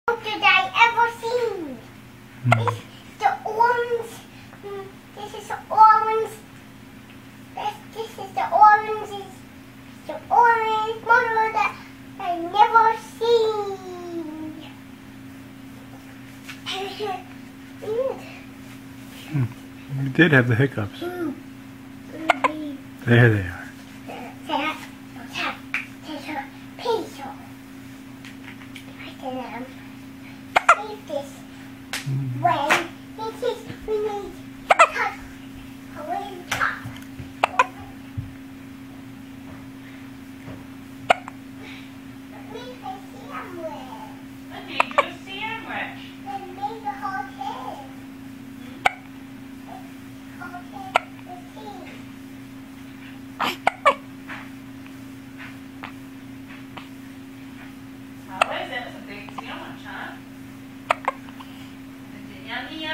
Did I ever seen? It's the orange. This is the orange. This is the orange. The orange model that I never seen. You did have the hiccups. There they are. This when it is we need to cut away the top. Make a sandwich. I made you a sandwich. Then make a whole cake. Whole cake with cheese. How is it? It's a big sandwich, huh? Is it yummy?